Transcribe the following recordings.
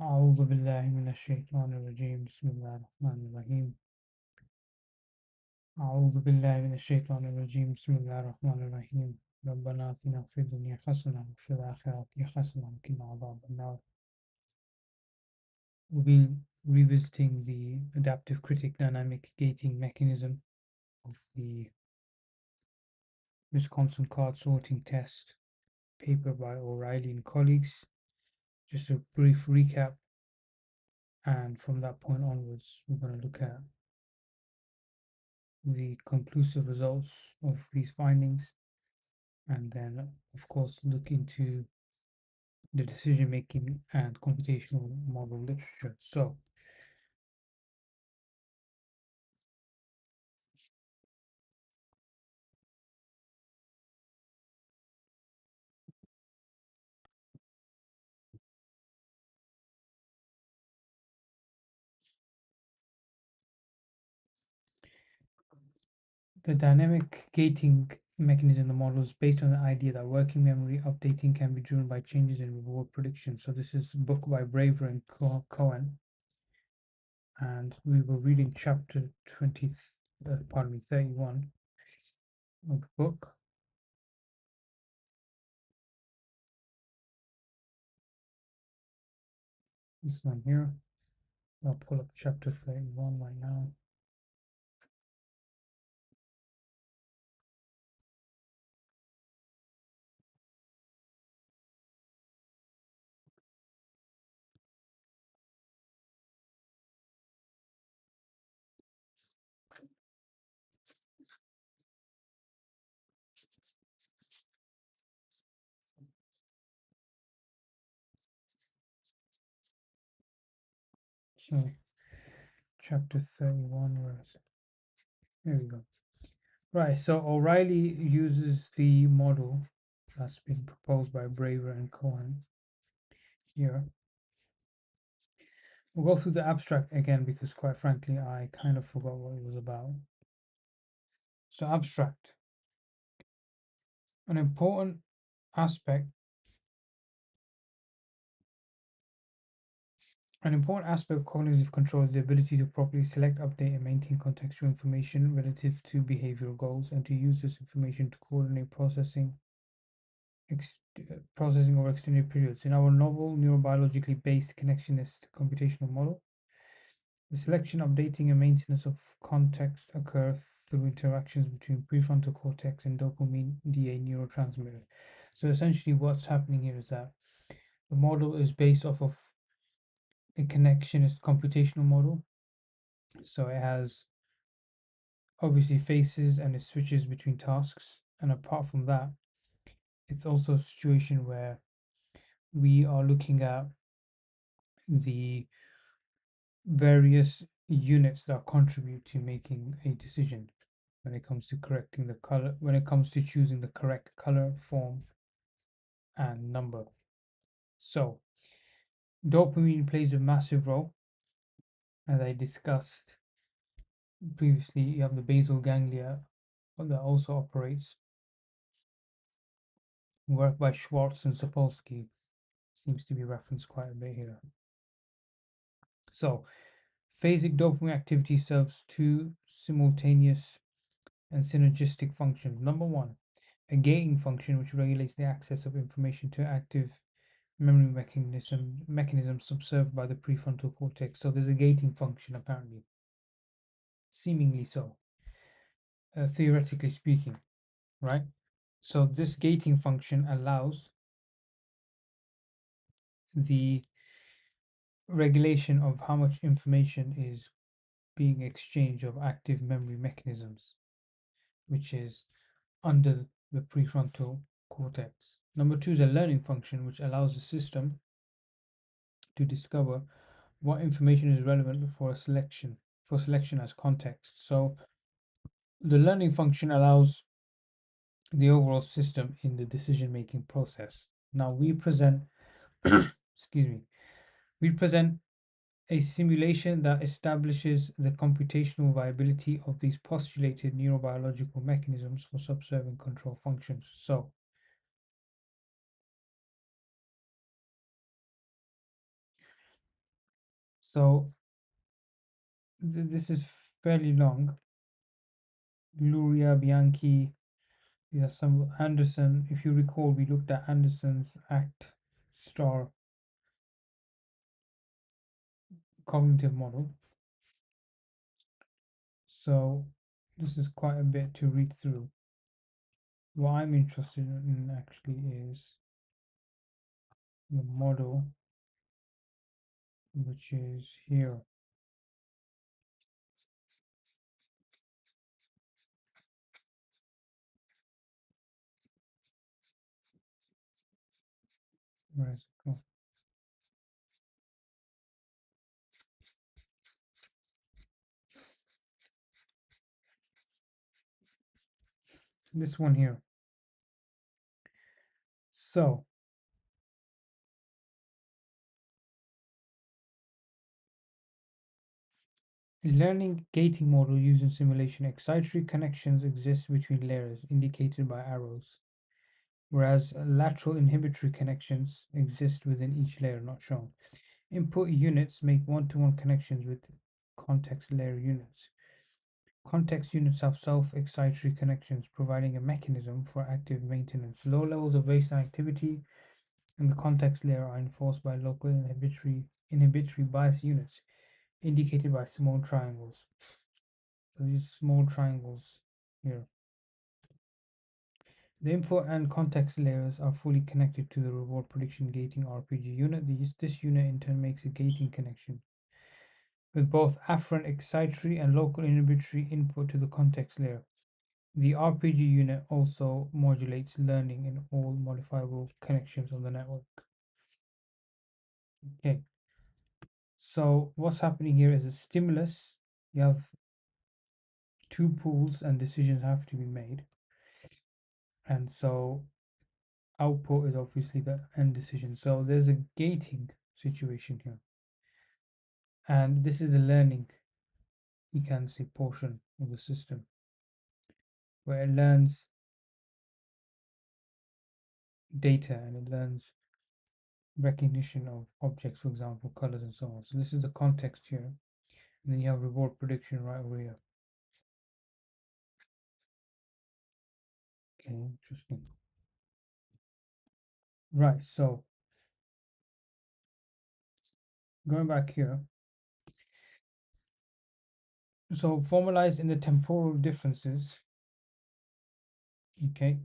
أعوذ بالله من الشيطان الرجيم بسم الله الرحمن الرحيم أعوذ بالله من الشيطان الرجيم بسم الله الرحمن الرحيم ربنا آتنا في الدنيا حسنة وفي الآخرة حسنة وقنا عذاب النار. We'll be revisiting the adaptive critic dynamic gating mechanism of the Wisconsin card sorting test paper by O'Reilly and colleagues. Just a brief recap, and from that point onwards we're going to look at the conclusive results of these findings, and then, of course, look into the decision making and computational model literature. So, the dynamic gating mechanism in the model is based on the idea that working memory updating can be driven by changes in reward prediction. So, this is a book by Braver and Cohen, and we were reading chapter 31 of the book. This one here. I'll pull up chapter 31 right now. Okay, chapter 31, where is it? Here we go. Right, so O'Reilly uses the model that's been proposed by Braver and Cohen here. We'll go through the abstract again because, quite frankly, I kind of forgot what it was about. So, abstract. An important aspect of cognitive control is the ability to properly select, update, and maintain contextual information relative to behavioral goals, and to use this information to coordinate processing over extended periods. In our novel neurobiologically based connectionist computational model, the selection, updating, and maintenance of context occur through interactions between prefrontal cortex and dopamine DA neurotransmitter. So essentially, what's happening here is that the model is based off of a connectionist computational model. So it has obviously phases and it switches between tasks. And apart from that, it's also a situation where we are looking at the various units that contribute to making a decision when it comes to correcting the color, when it comes to choosing the correct color, form, and number. So, dopamine plays a massive role, as I discussed previously. You have the basal ganglia that also operates. Work by Schwartz and Sapolsky seems to be referenced quite a bit here. So, phasic dopamine activity serves two simultaneous and synergistic functions. Number one, a gating function which regulates the access of information to active memory mechanisms observed by the prefrontal cortex. So there's a gating function apparently, seemingly so, theoretically speaking, right? So this gating function allows the regulation of how much information is being exchanged of active memory mechanisms, which is under the prefrontal cortex. Number two is a learning function, which allows the system to discover what information is relevant for selection as context. So the learning function allows the overall system in the decision making process. Now we present excuse me, we present a simulation that establishes the computational viability of these postulated neurobiological mechanisms for subservient control functions. So So this is fairly long. Luria, Bianchi, these are some Anderson. If you recall, we looked at Anderson's ACT star cognitive model. So this is quite a bit to read through. What I'm interested in actually is the model, which is here. Where is it? Oh, this one here. So learning gating model using simulation, excitatory connections exist between layers indicated by arrows, whereas lateral inhibitory connections exist within each layer not shown. Input units make one-to-one connections with context layer units. Context units have self-excitatory connections, providing a mechanism for active maintenance. Low levels of baseline activity in the context layer are enforced by local inhibitory bias units, indicated by small triangles. So these small triangles here. The input and context layers are fully connected to the reward prediction gating RPG unit. This unit in turn makes a gating connection with both afferent excitatory and local inhibitory input to the context layer. The RPG unit also modulates learning in all modifiable connections on the network. Okay, so what's happening here is a stimulus. You have two pools and decisions have to be made. And so output is obviously the end decision. So there's a gating situation here. And this is the learning, you can see, portion of the system where it learns data and it learns recognition of objects, for example, colors and so on. So this is the context here. And then you have reward prediction right over here. Okay, interesting. Right, so going back here, so formalized in the temporal differences, okay,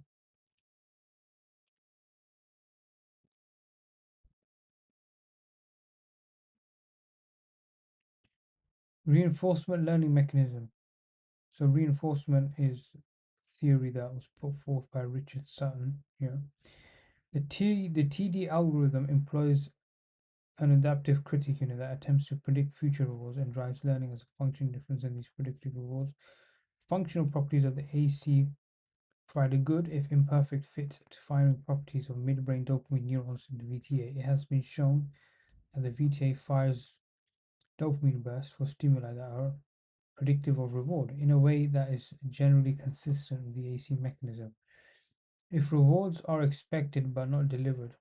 reinforcement learning mechanism. So reinforcement is theory that was put forth by Richard Sutton here. The TD algorithm employs an adaptive critic unit that attempts to predict future rewards and drives learning as a function difference in these predicted rewards. Functional properties of the AC provide a good, if imperfect, fit to firing properties of midbrain dopamine neurons in the VTA. It has been shown that the VTA fires dopamine bursts for stimuli that are predictive of reward in a way that is generally consistent with the AC mechanism. If rewards are expected but not delivered,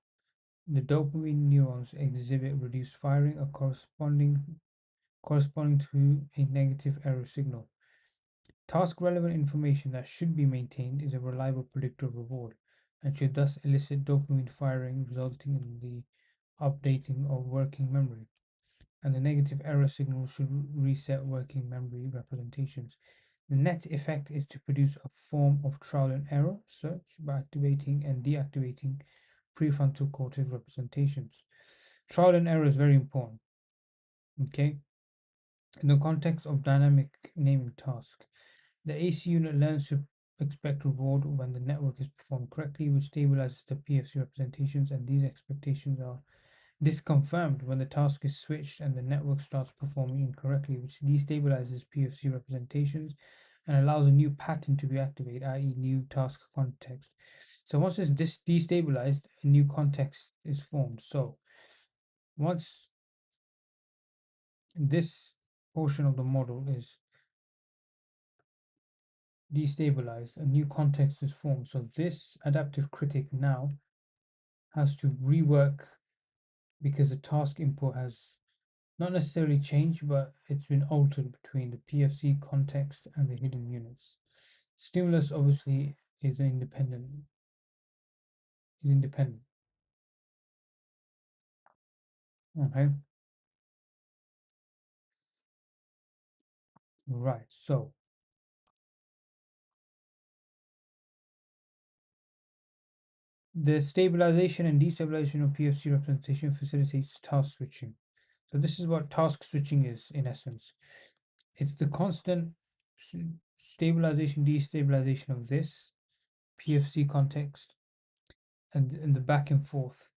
the dopamine neurons exhibit reduced firing corresponding to a negative error signal. Task relevant information that should be maintained is a reliable predictor of reward and should thus elicit dopamine firing, resulting in the updating of working memory. And the negative error signal should reset working memory representations. The net effect is to produce a form of trial and error search by activating and deactivating prefrontal cortex representations. Trial and error is very important. Okay, in the context of dynamic naming task, the AC unit learns to expect reward when the network is performed correctly, which stabilizes the PFC representations, and these expectations are disconfirmed when the task is switched and the network starts performing incorrectly, which destabilizes PFC representations and allows a new pattern to be activated, i.e., new task context. So once it's destabilized, a new context is formed. So once this portion of the model is destabilized, a new context is formed. So this adaptive critic now has to rework because the task input has Not necessarily changed, but it's been altered between the PFC context and the hidden units. Stimulus obviously is independent. Okay, right. So the stabilization and destabilization of PFC representation facilitates task switching. So this is what task switching is in essence. It's the constant stabilization, destabilization of this PFC context and the back and forth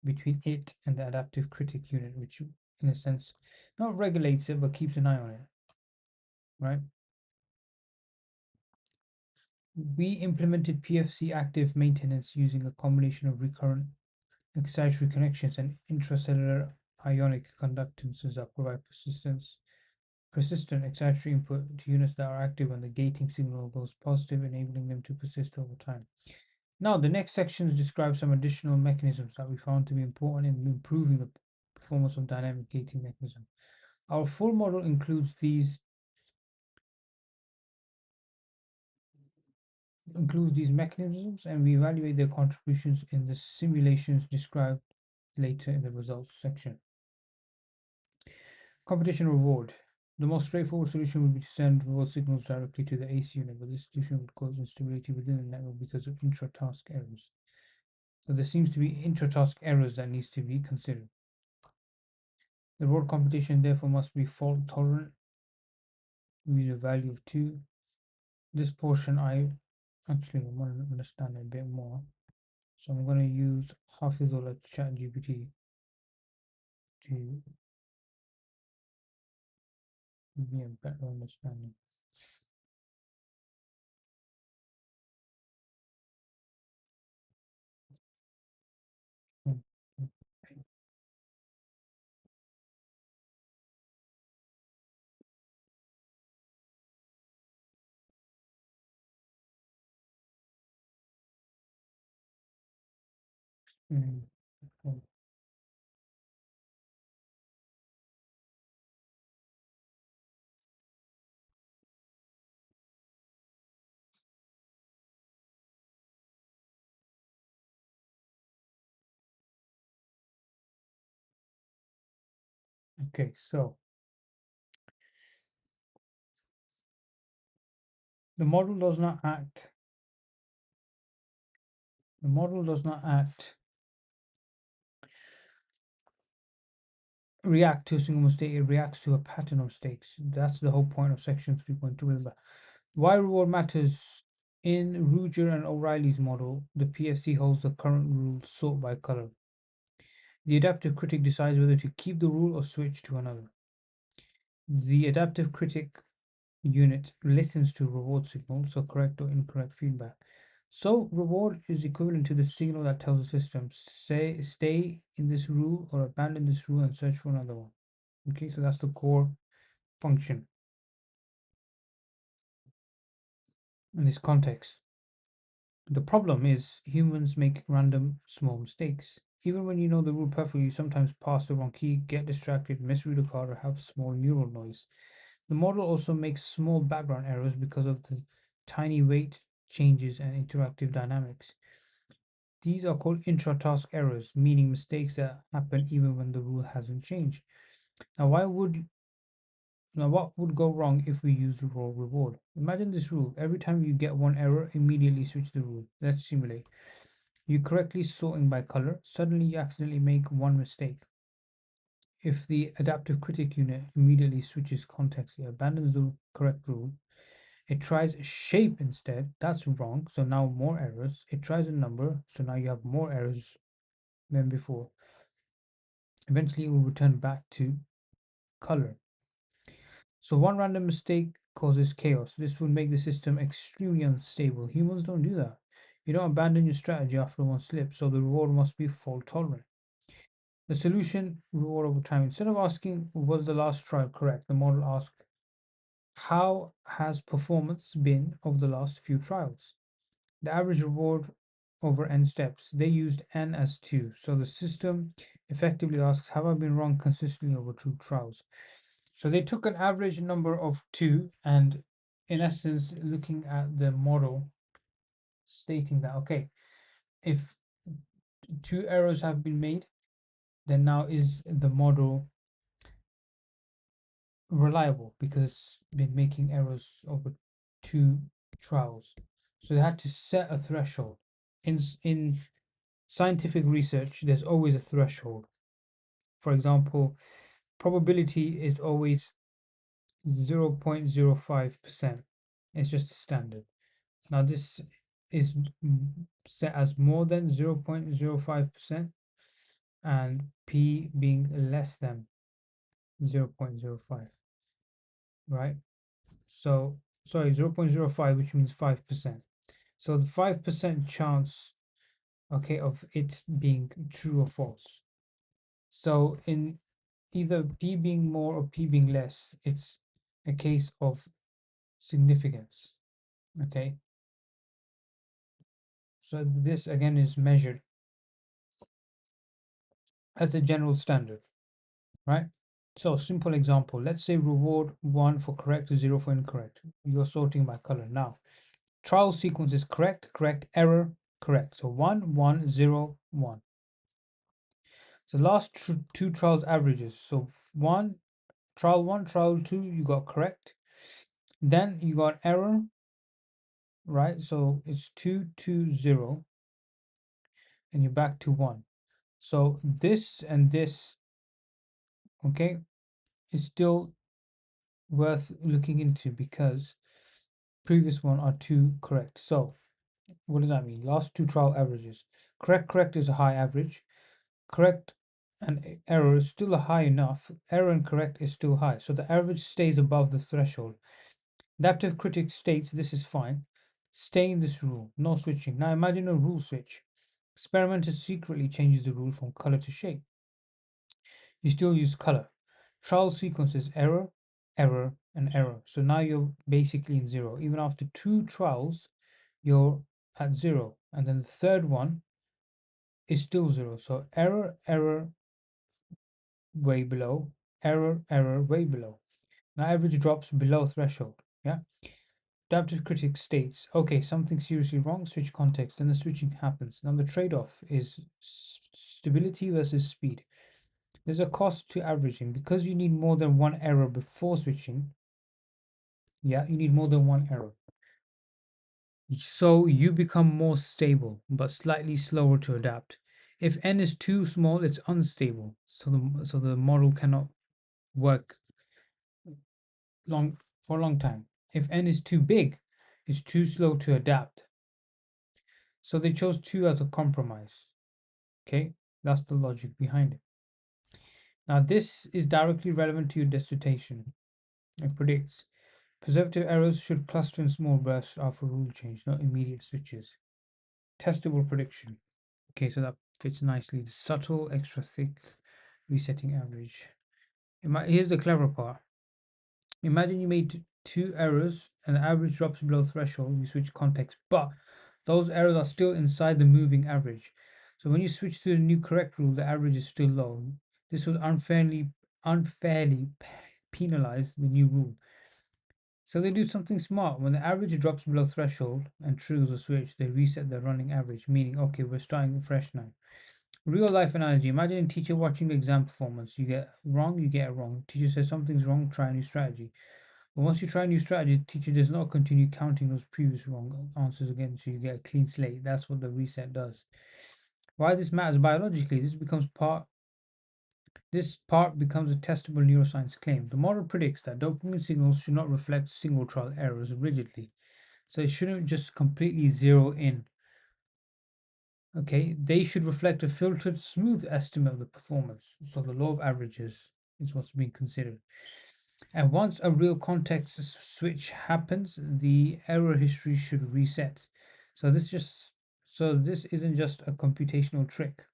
between it and the adaptive critic unit, which in a sense not regulates it but keeps an eye on it, right? We implemented PFC active maintenance using a combination of recurrent excitatory connections and intracellular ionic conductances that provide persistent excitatory input to units that are active when the gating signal goes positive, enabling them to persist over time. Now, the next sections describe some additional mechanisms that we found to be important in improving the performance of dynamic gating mechanism. Our full model includes these mechanisms, and we evaluate their contributions in the simulations described later in the results section. Computational reward. The most straightforward solution would be to send reward signals directly to the AC unit, but this solution would cause instability within the network because of intra-task errors. So there seems to be intra-task errors that needs to be considered. The reward computation therefore must be fault tolerant. We use a value of 2. This portion I want to understand a bit more. So I'm going to use Hafizullah ChatGPT to give me a better understanding. Mm, mm, mm. Okay, so the model does not act. The model does not act react to a single mistake. It reacts to a pattern of mistakes. That's the whole point of section 3.2. Why reward matters. In Ruger and O'Reilly's model, the PFC holds the current rule sort by color. The adaptive critic decides whether to keep the rule or switch to another. The adaptive critic unit listens to reward signals, so correct or incorrect feedback. So reward is equivalent to the signal that tells the system, say stay in this rule or abandon this rule and search for another one. Okay, so that's the core function in this context. The problem is humans make random small mistakes. Even when you know the rule perfectly, you sometimes pass the wrong key, get distracted, misread a card, or have small neural noise. The model also makes small background errors because of the tiny weight changes and interactive dynamics. These are called intra-task errors, meaning mistakes that happen even when the rule hasn't changed. Now, what would go wrong if we use the raw reward? Imagine this rule. Every time you get one error, immediately switch the rule. Let's simulate. You correctly sorting by color. Suddenly you accidentally make one mistake. If the adaptive critic unit immediately switches context, it abandons the correct rule. It tries shape instead. That's wrong. So now more errors. It tries a number. So now you have more errors than before. Eventually it will return back to color. So one random mistake causes chaos. This would make the system extremely unstable. Humans don't do that. You don't abandon your strategy after one slip, so the reward must be fault tolerant. The solution reward over time. Instead of asking, was the last trial correct? The model asks, how has performance been over the last few trials? The average reward over n steps. They used n as 2. So the system effectively asks, have I been wrong consistently over two trials? So they took an average number of 2 and in essence looking at the model stating that, okay, if two errors have been made, then now is the model reliable because it's been making errors over two trials. So they had to set a threshold. In scientific research, there's always a threshold. For example, probability is always 0.05%. It's just a standard. Now this is set as more than 0.05% and p being less than 0.05, right? So, sorry, 0.05, which means 5%. So the 5% chance, okay, of it being true or false. So in either p being more or p being less, it's a case of significance, okay? So this again is measured as a general standard, right? So simple example, let's say reward 1 for correct, 0 for incorrect. You're sorting by color. Now, trial sequence is correct, correct, error, correct. So 1, 1, 0, 1. So last two trials averages. So one, trial two, you got correct. Then you got error, right? So it's 2, 2, 0, and you're back to 1. So this and this, okay, is still worth looking into because previous one are two correct. So what does that mean? Last two trial averages. Correct, correct is a high average. Correct and error is still high enough. Error and correct is still high. So the average stays above the threshold. Adaptive critic states this is fine. Stay in this rule. No switching. Now imagine a rule switch. Experimenter secretly changes the rule from color to shape. You still use color. Trial sequence is error, error, and error. So now you're basically in zero. Even after two trials, you're at zero. And then the third one is still zero. So error, error, way below, error, error, way below. Now average drops below threshold. Yeah. Adaptive critic states, okay, something seriously wrong, switch context, then the switching happens. Now the trade-off is stability versus speed. There's a cost to averaging because you need more than one error before switching. Yeah, you need more than one error. So you become more stable, but slightly slower to adapt. If n is too small, it's unstable. So the model cannot work long for a long time. If n is too big, it's too slow to adapt. So they chose 2 as a compromise. Okay, that's the logic behind it. Now this is directly relevant to your dissertation. It predicts preservative errors should cluster in small bursts after rule change, not immediate switches. Testable prediction. Okay, so that fits nicely. The subtle, extra thick resetting average. Here's the clever part. Imagine you made two errors and the average drops below threshold, you switch context, but those errors are still inside the moving average. So when you switch to the new correct rule, the average is still low. This would unfairly penalize the new rule. So they do something smart. When the average drops below threshold and triggers a switch, they reset the running average, meaning, okay, we're starting fresh now. Real life analogy. Imagine a teacher watching the exam performance. You get wrong, you get it wrong. Teacher says something's wrong, try a new strategy. But once you try a new strategy, the teacher does not continue counting those previous wrong answers again, so you get a clean slate. That's what the reset does. Why this matters biologically, this part becomes a testable neuroscience claim. The model predicts that dopamine signals should not reflect single trial errors rigidly. So it shouldn't just completely zero in. Okay, they should reflect a filtered, smooth estimate of the performance. So the law of averages is what's being considered. And once a real context switch happens, the error history should reset. So this isn't just a computational trick.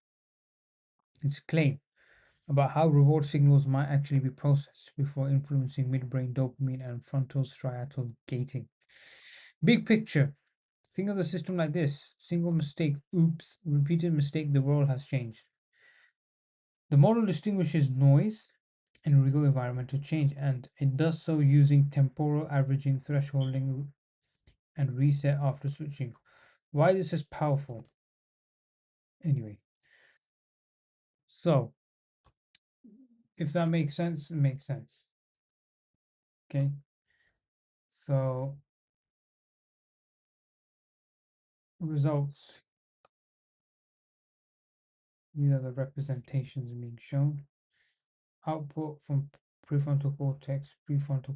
It's a claim about how reward signals might actually be processed before influencing midbrain dopamine and frontal striatal gating. Big picture. Think of the system like this: single mistake, oops, repeated mistake, the world has changed. The model distinguishes noise and real environmental change, and it does so using temporal averaging, thresholding, and reset after switching. Why this is powerful? Anyway, so if that makes sense, it makes sense. Okay, so results, these are the representations being shown. Output from prefrontal cortex to the frontal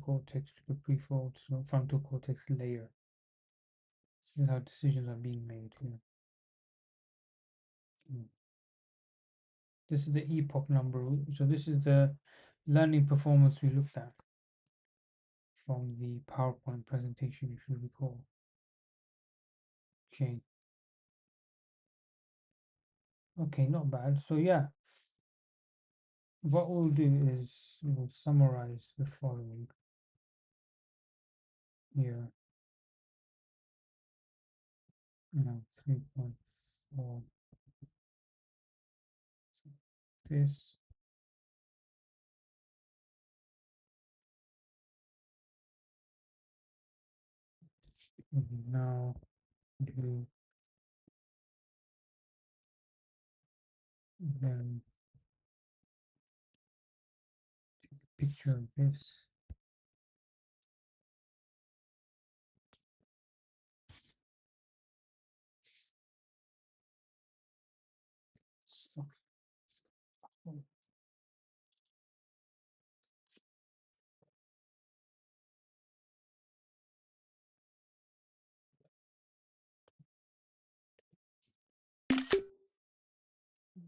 cortex layer. This is how decisions are being made here. Mm. This is the epoch number. So this is the learning performance we looked at from the PowerPoint presentation, if you recall. Okay. Okay, not bad. So yeah, what we'll do is we'll summarize the following here. 3.4. This we now do then picture of this. So,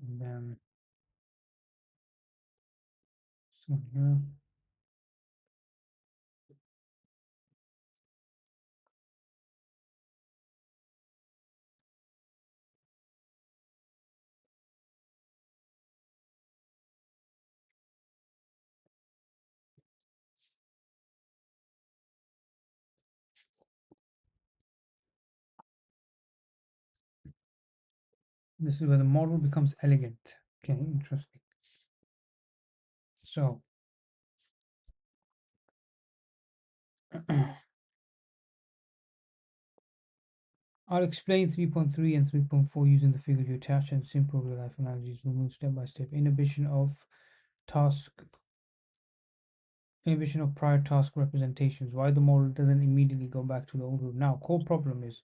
and then this one here. This is where the model becomes elegant. Okay, interesting. So I'll explain 3.3 and 3.4 using the figure you attach and simple real life analogies. We'll move step by step. Task, inhibition of prior task representations. Why the model doesn't immediately go back to the old rule. Now, core problem is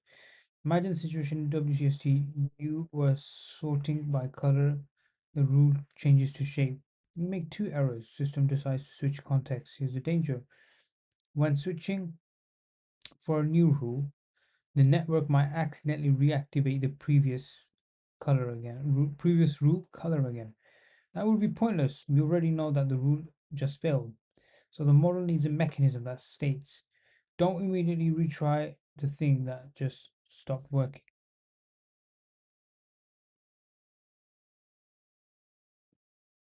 imagine the situation in WCST. You were sorting by color, the rule changes to shape. You make two errors. System decides to switch context. Here's the danger. When switching for a new rule, the network might accidentally reactivate the previous rule color again. That would be pointless. We already know that the rule just failed. So the model needs a mechanism that states, don't immediately retry the thing that just stopped working.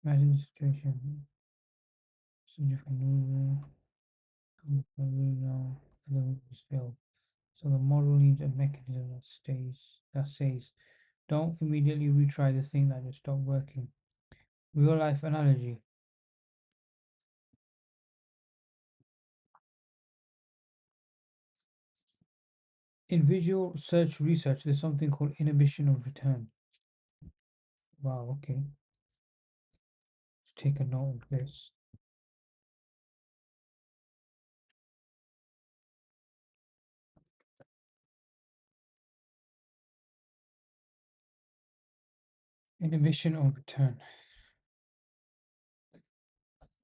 Imagine the situation. Significant new rule now the rule just failed. So the model needs a mechanism that says, don't immediately retry the thing that just stopped working. Real life analogy. In visual search research, there's something called inhibition of return. Wow, okay. Let's take a note of this. Inhibition of return.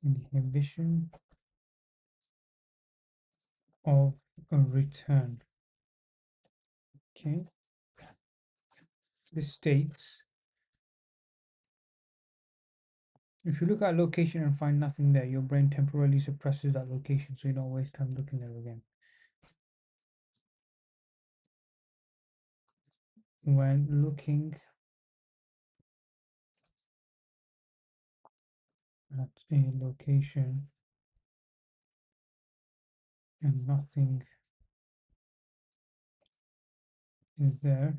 Inhibition of a return. Okay. This states if you look at location and find nothing there, your brain temporarily suppresses that location so you don't waste time looking there again. When looking at a location and nothing is there,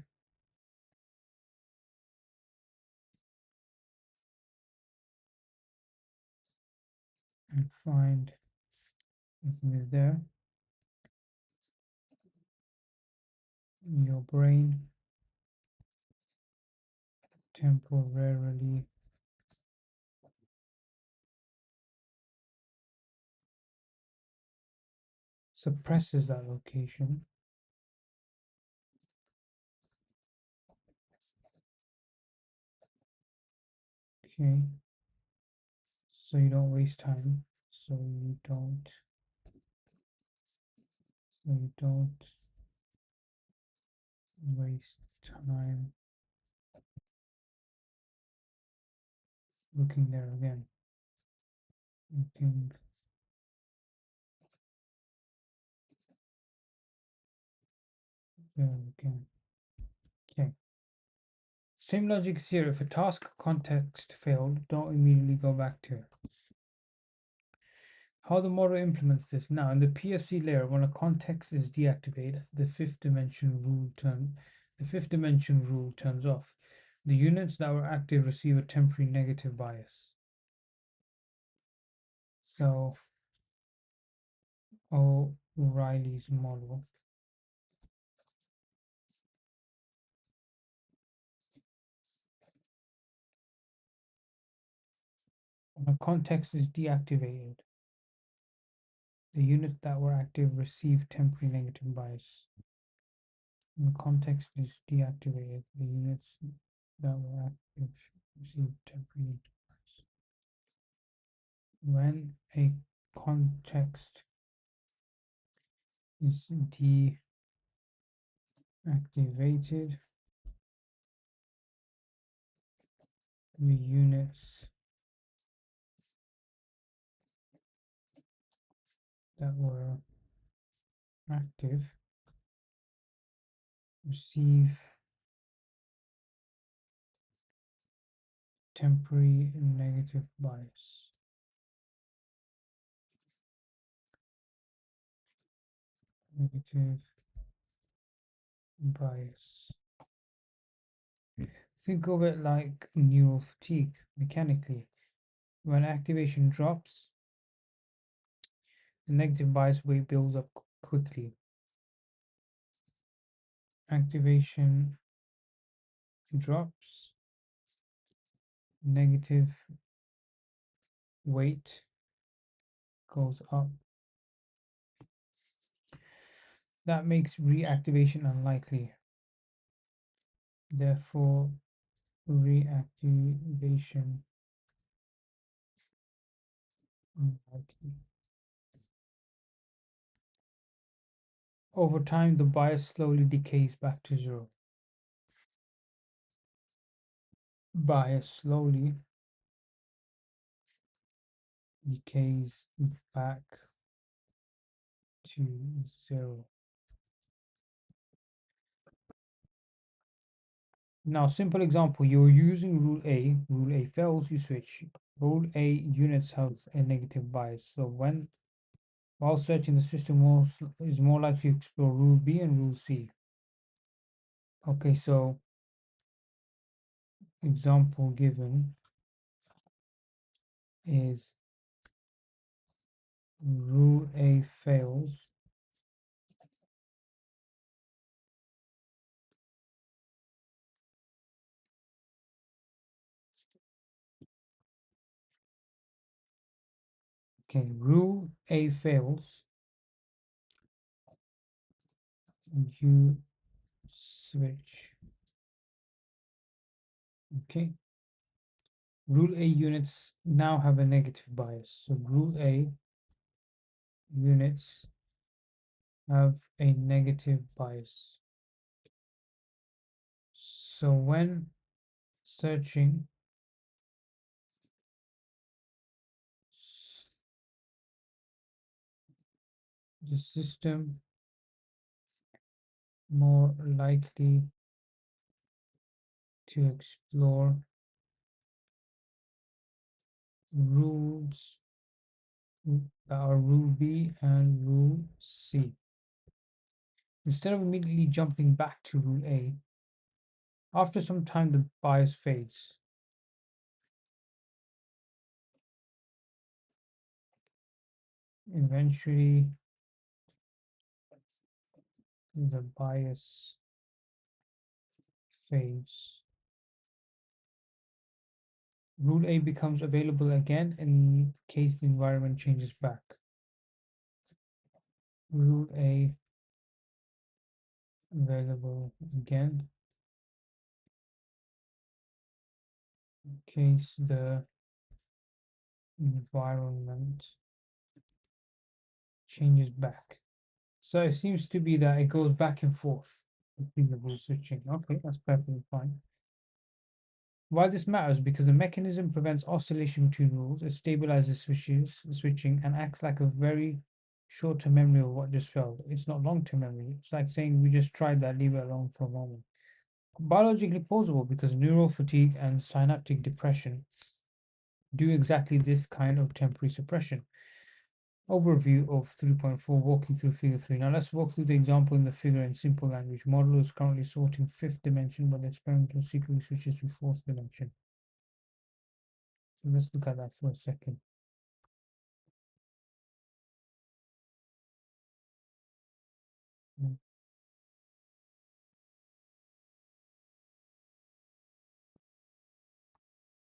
and find nothing is there, your brain temporarily suppresses that location. Okay, so you don't waste time. So you don't waste time looking there again. Looking there again. Okay. Same logic is here. If a task context failed, don't immediately go back to it. How the model implements this now in the PFC layer, when a context is deactivated, the fifth dimension rule turns off. The units that were active receive a temporary negative bias. So O'Reilly's model. When a context is deactivated, the units that were active receive temporary negative bias. When the context is deactivated, the units that were active receive temporary negative bias. When a context is deactivated, the units that were active receive temporary negative bias. Negative bias. Think of it like neural fatigue mechanically. When activation drops, the negative bias weight builds up quickly. Activation drops, negative weight goes up. That makes reactivation unlikely. Therefore, reactivation unlikely. Over time, the bias slowly decays back to zero. Bias slowly decays back to zero. Now, simple example, you're using rule A. Rule A fails, you switch. Rule A units have a negative bias. So while searching, the system is more likely to explore rule B and rule C. Okay, so example given is rule A fails. Okay, rule A fails. You switch. Okay. Rule A units now have a negative bias. So rule A units have a negative bias. So when searching, the system more likely to explore rules that are rule B and rule C. Instead of immediately jumping back to rule A, after some time the bias fades. Eventually, the bias fades. Rule A becomes available again in case the environment changes back. Rule A available again in case the environment changes back. So it seems to be that it goes back and forth between the rule switching. Okay, that's perfectly fine. Why this matters? Because the mechanism prevents oscillation between rules, it stabilizes switching, and acts like a very short-term memory of what just failed. It's not long-term memory. It's like saying we just tried that, leave it alone for a moment. Biologically plausible because neural fatigue and synaptic depression do exactly this kind of temporary suppression. Overview of 3.4, walking through figure 3. Now let's walk through the example in the figure in simple language. Model is currently sorting fifth dimension, but the experimental secretly switches to fourth dimension. So let's look at that for a second. Mm.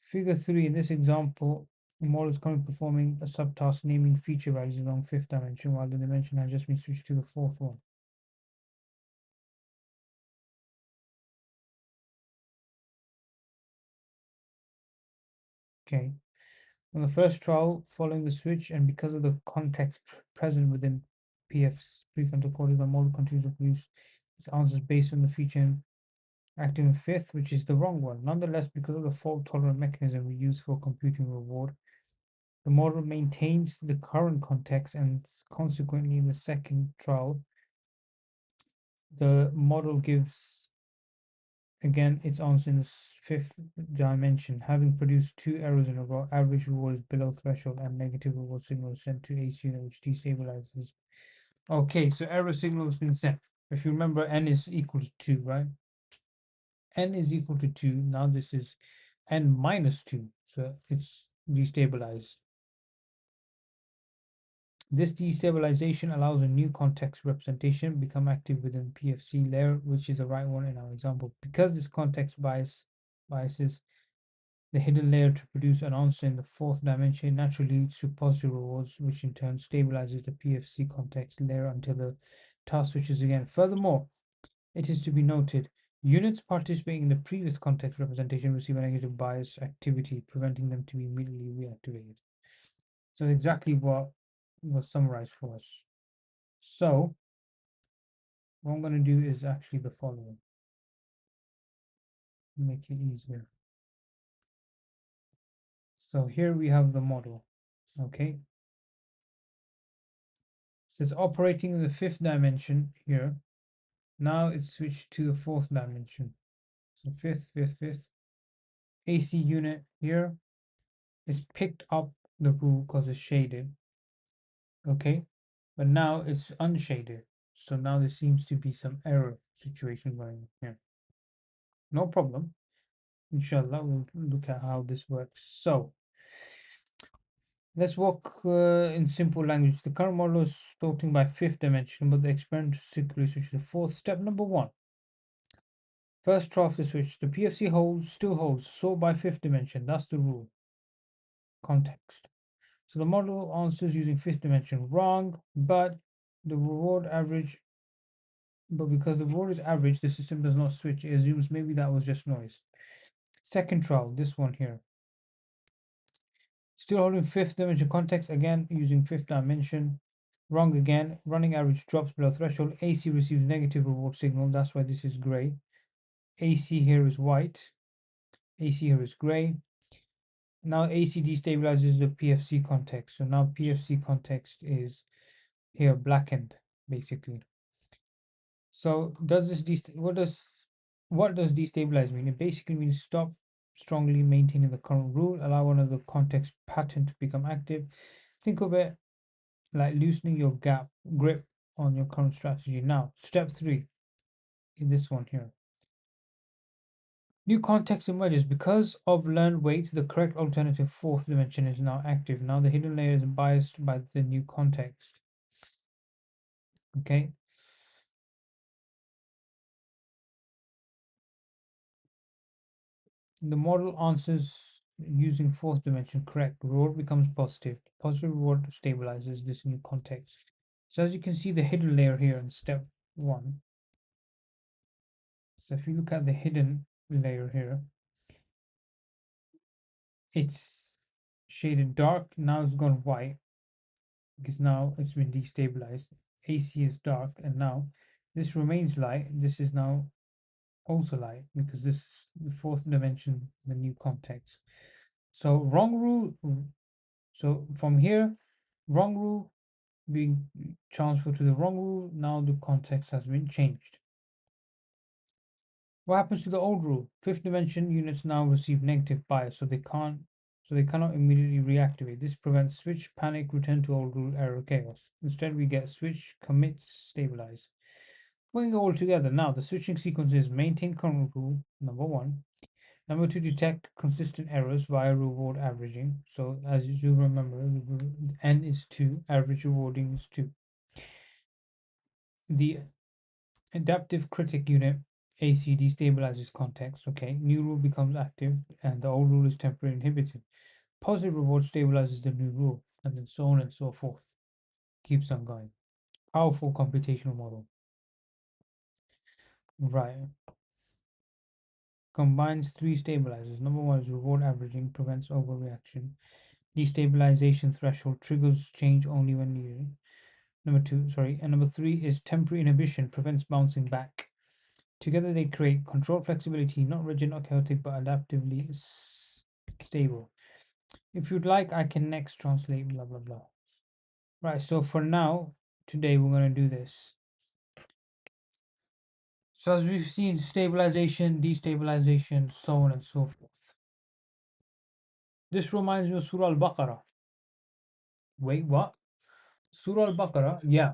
Figure 3, in this example, the model is currently performing a subtask naming feature values along fifth dimension, while the dimension has just been switched to the fourth one. Okay. On the first trial, following the switch, and because of the context present within PF's prefrontal cortex, the model continues to produce its answers based on the feature active in fifth, which is the wrong one. Nonetheless, because of the fault-tolerant mechanism we use for computing reward, the model maintains the current context, and consequently, in the second trial, the model gives again its answer in the fifth dimension. Having produced two errors in a row, average reward is below threshold, and negative reward signal is sent to AC unit, which destabilizes. Okay, so error signal has been sent. If you remember, n is equal to 2, right? N is equal to 2. Now this is n minus 2. So it's destabilized. This destabilization allows a new context representation become active within PFC layer, which is the right one in our example. Because this context biases the hidden layer to produce an answer in the fourth dimension, naturally leads to positive rewards, which in turn stabilizes the PFC context layer until the task switches again. Furthermore, it is to be noted, units participating in the previous context representation receive a negative bias activity, preventing them to be immediately reactivated. So exactly what was summarized for us. So what I'm going to do is actually the following, make it easier. So here we have the model, okay? So it's operating in the fifth dimension here. Now it's switched to the fourth dimension. So fifth. AC unit here is picked up the rule because it's shaded, okay? But now it's unshaded. So now there seems to be some error situation going on here. No problem. Inshallah, we'll look at how this works. So let's walk in simple language. The current model is sorting by fifth dimension, but the experimental secretly switch to the fourth. Step number one. First trough the switch. The PFC still holds sort by fifth dimension. That's the rule. Context. So the model answers using fifth dimension. Wrong, but the reward average. But because the reward is average, the system does not switch. It assumes maybe that was just noise. Second trial, this one here. Still holding fifth dimension context, again using fifth dimension. Wrong again. Running average drops below threshold. AC receives negative reward signal. That's why this is gray. AC here is white. AC here is gray. Now AC destabilizes the PFC context. So now PFC context is here blackened, basically. So does this what does destabilize mean? It basically means stop strongly maintaining the current rule, allow one of the context pattern to become active. Think of it like loosening your grip on your current strategy. Now, step 3 in this one here. New context emerges because of learned weights. The correct alternative fourth dimension is now active. Now the hidden layer is biased by the new context. Okay. The model answers using fourth dimension correct. Reward becomes positive. Positive reward stabilizes this new context. So as you can see, the hidden layer here in step 1. So if you look at the hidden layer here, it's shaded dark. Now it's gone white because now it's been destabilized. AC is dark, and now this remains light. This is now also light because this is the fourth dimension, the new context. So wrong rule. So from here, wrong rule being transferred to the wrong rule. Now the context has been changed. What happens to the old rule? Fifth dimension units now receive negative bias, so they cannot immediately reactivate. This prevents switch, panic, return to old rule, error, chaos. Instead, we get switch, commit, stabilize. Putting it all together, now the switching sequence is maintain current rule, number 1. Number 2, detect consistent errors via reward averaging. So as you remember, n is 2, average rewarding is 2. The adaptive critic unit ACD stabilizes context. Okay, new rule becomes active and the old rule is temporarily inhibited. Positive reward stabilizes the new rule, and then so on and so forth. Keeps on going. Powerful computational model. Right. Combines 3 stabilizers. Number 1 is reward averaging, prevents overreaction. Destabilization threshold triggers change only when needed. And number 3 is temporary inhibition, prevents bouncing back. Together they create control flexibility, not rigid, not chaotic, but adaptively stable. If you'd like, I can next translate blah blah blah. Right, so for now, today we're going to do this. So as we've seen, stabilization, destabilization, so on and so forth. This reminds me of Surah Al-Baqarah. Wait, what? Surah Al-Baqarah? Yeah.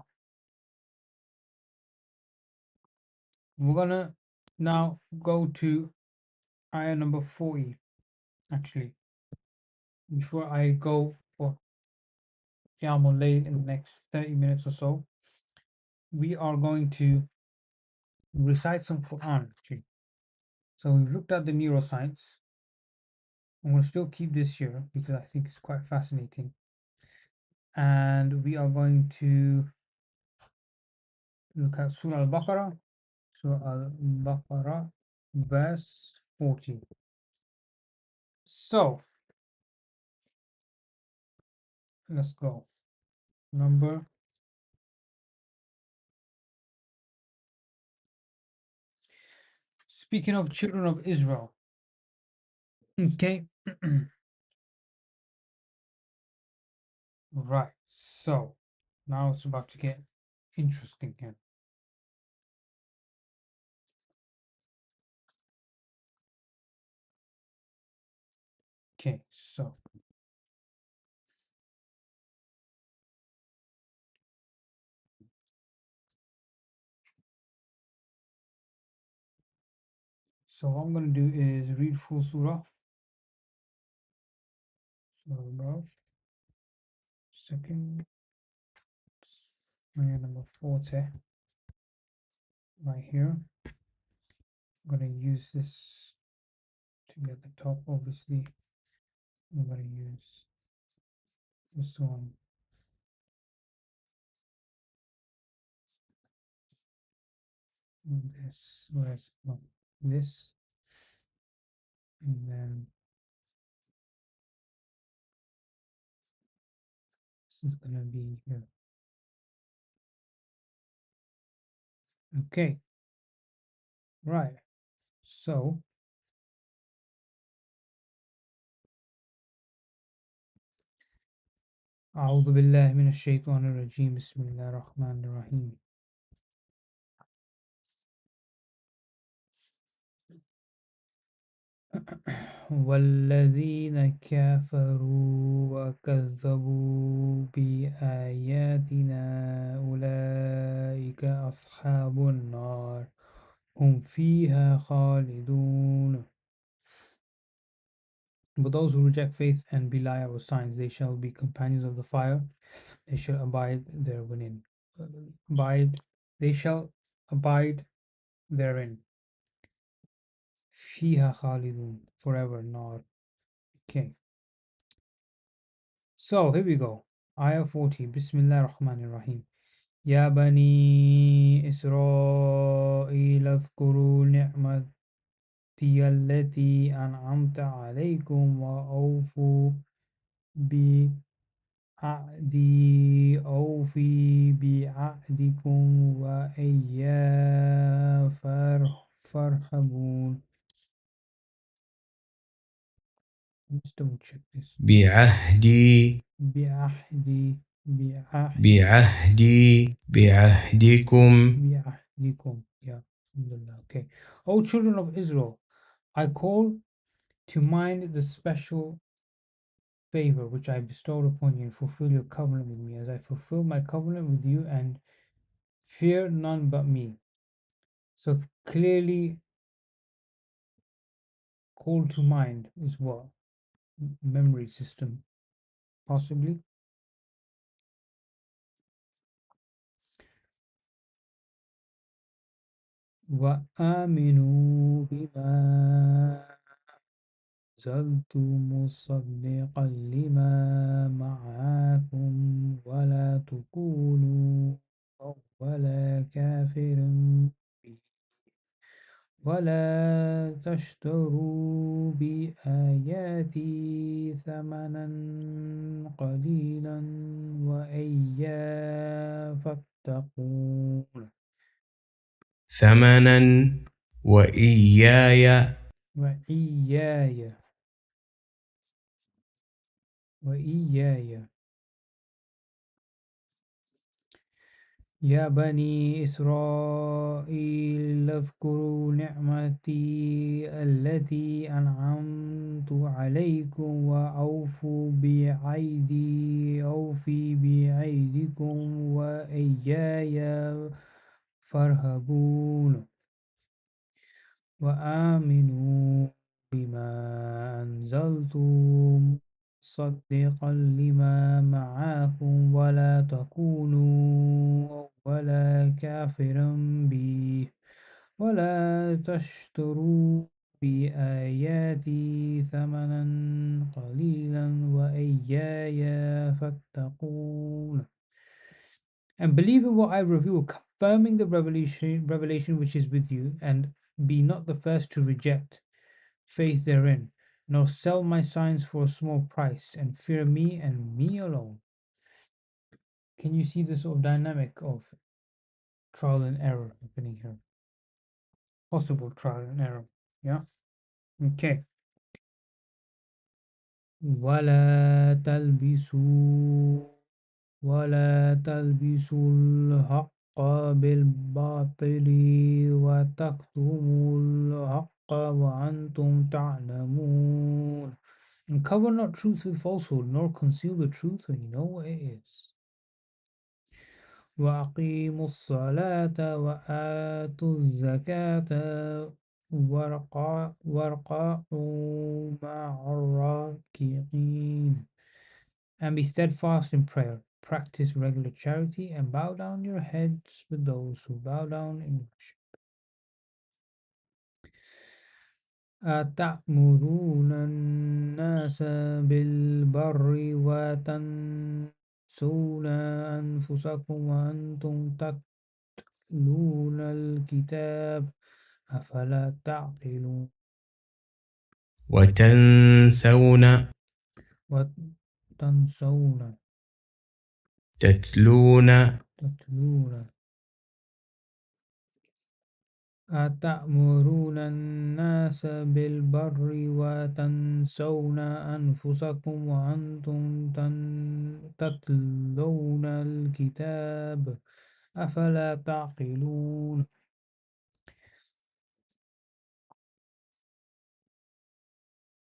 We're going to now go to ayah number 40, actually. Before I go for Qiyamul Layl in the next 30 minutes or so, we are going to recite some Quran, actually. So we've looked at the neuroscience. I'm going to still keep this here because I think it's quite fascinating. And we are going to look at Surah Al-Baqarah. Surah Al-Baqarah, verse 40. So, let's go. Number. Speaking of children of Israel. Okay. Right. So, now it's about to get interesting here. Okay, so what I'm going to do is read full surah. Surah second, number 40, right here. I'm going to use this to get the top, obviously. I'm going to use this one. This, where's this, and then this is going to be here. Okay, right. So, أعوذ بالله من الشيطان الرجيم بسم الله الرحمن الرحيم. والذين كفروا وكذبوا بآياتنا أولئك أولئك أصحاب النار هم فيها خالدون. But those who reject faith and belie our signs, they shall be companions of the fire. They shall abide therein. Abide. They shall abide therein. فيها خالدون. Forever. Nar. Okay. So here we go. Ayah 40. Bismillah ar-Rahman ar-Rahim. يا بني إسرائيل اذكروا نعمتي التي أنعمت عليكم وأوفوا بعهدي أوفي بعهدكم وإياي فارهبون. Let's double check this. بعهدي بعهدي بعهدكم. بعهدكم. Yeah, Alhamdulillah. Okay. O children of Israel, I call to mind the special favor which I bestowed upon you, and fulfill your covenant with me, as I fulfill my covenant with you, and fear none but me. So clearly, call to mind is what? Memory system, possibly. وآمنوا بما أنزلت مصدقا لما معكم ولا تكونوا أول كافر به ولا تشتروا بآياتي ثمنا قليلا وإياي فاتقون. ثمنا وإياي وإياي وإياي. يا بني إسرائيل اذكروا نعمتي التي أنعمت عليكم وأوفوا بعهدي أوفي بعهدكم وإياي فارهبون. وآمنوا بما أنزلت مصدقا لما معكم ولا تكونوا أول كافر به ولا تشتروا بآياتي ثمنا قليلا وإياي فاتقون. And believe in what I reveal, confirming the revelation which is with you, and be not the first to reject faith therein, nor sell my signs for a small price, and fear me and me alone. Can you see the sort of dynamic of trial and error happening here? Possible trial and error. Yeah? Okay. ولا تلبسوا ولا تلبسوا الحق بالباطل وتكتموا الحق وأنتم تعلمون. And cover not truth with falsehood, nor conceal the truth when you know what it is. وأقيموا الصلاة وآتوا الزكاة وارقعوا مع الراكعين. And be steadfast in prayer. Practice regular charity and bow down your heads with those who bow down in worship. أتأمرون الناس بالبر وتنسون أنفسكم وأنتم تتلون الكتاب أفلا تعقلون. وتنسون وتنسون تتلون تتلون. أتأمرون الناس بالبر وتنسون أنفسكم وأنتم تتلون الكتاب أفلا تعقلون.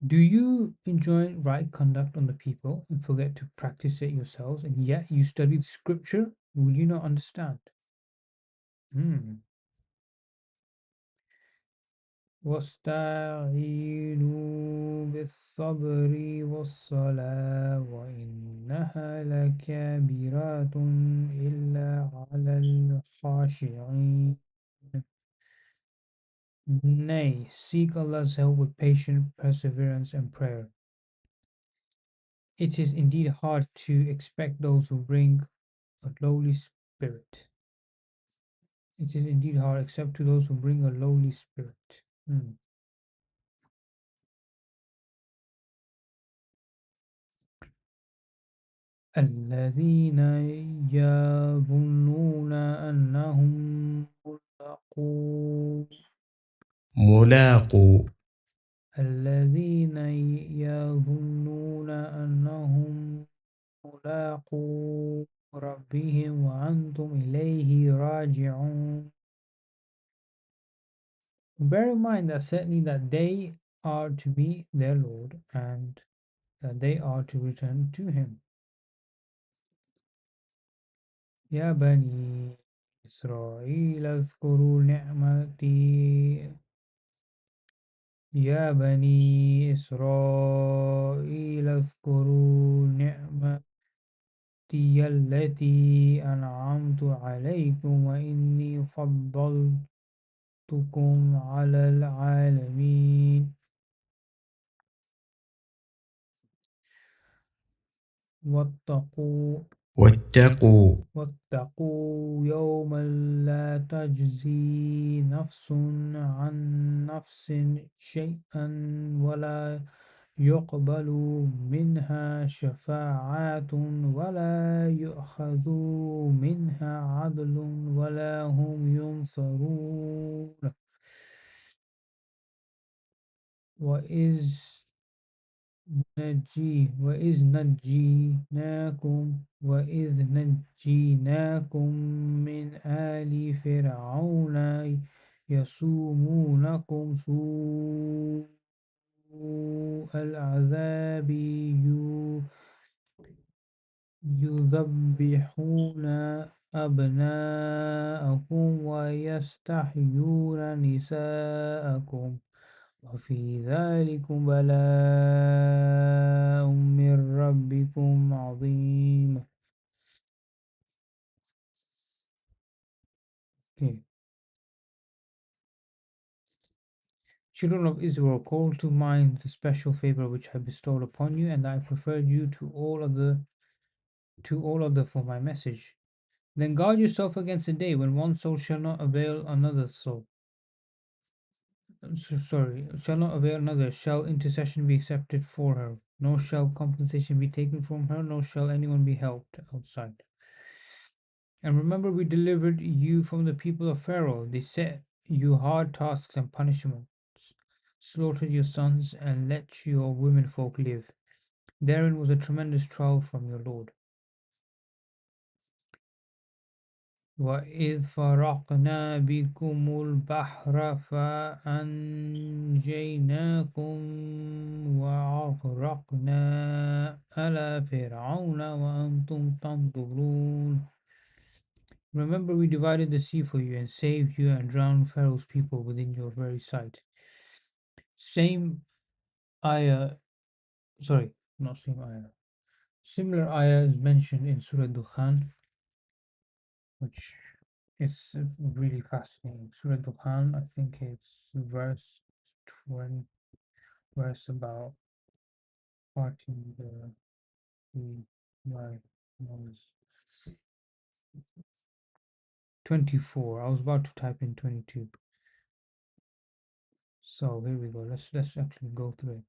Do you enjoin right conduct on the people and forget to practice it yourselves, and yet you study the scripture? Will you not understand? Hmm. واستعينوا بالصبر والصلاة وإنها لكبيرة إلا على الخاشعين. Nay, seek Allah's help with patience, perseverance, and prayer. It is indeed hard to expect those who bring a lowly spirit. It is indeed hard, except to those who bring a lowly spirit. Hmm. الذين يظنون أنهم ملاقو ملاقو الذين يظنون أنهم ملاقو ربهم وأنتم إليه راجعون. Bear in mind that certainly that they are to meet their Lord and that they are to return to him. يا بني إسرائيل اذكروا نعمتي يا بني إسرائيل اذكروا نعمتي التي أنعمت عليكم وإني فضلتكم على العالمين. واتقوا واتقوا واتقوا يوما لا تجزي نفس عن نفس شيئا ولا يقبل منها شفاعة ولا يؤخذ منها عدل ولا هم ينصرون. وإذ وإذ نجيناكم من آل فرعون يسومونكم سوء العذاب يذبحون أبناءكم ويستحيون نساءكم وفي ذلكم بلاء من ربكم عظيم. Okay. Children of Israel, call to mind the special favor which I bestowed upon you, and I preferred you to all other for my message. Then guard yourself against the day when one soul shall not avail another soul. Shall not avail another, shall intercession be accepted for her, nor shall compensation be taken from her, nor shall anyone be helped outside. And remember, we delivered you from the people of Pharaoh. They set you hard tasks and punishments, slaughtered your sons, and let your womenfolk live. Therein was a tremendous trial from your Lord. وَإِذْ فَرَقْنَا بِكُمُ الْبَحْرَ فَأَنْجَيْنَاكُمْ وَأَغْرَقْنَا آلَ فِرْعَوْنَ وَأَنْتُمْ تَنْظُرُونَ. Remember, we divided the sea for you and saved you and drowned Pharaoh's people within your very sight. Same ayah, sorry, not same ayah. Similar ayah is mentioned in Surah Dukhan, which is really fascinating. Surah Dukhan, I think it's verse 20, verse about parting the my noise. 24. I was about to type in 22. So here we go. Let's actually go through it.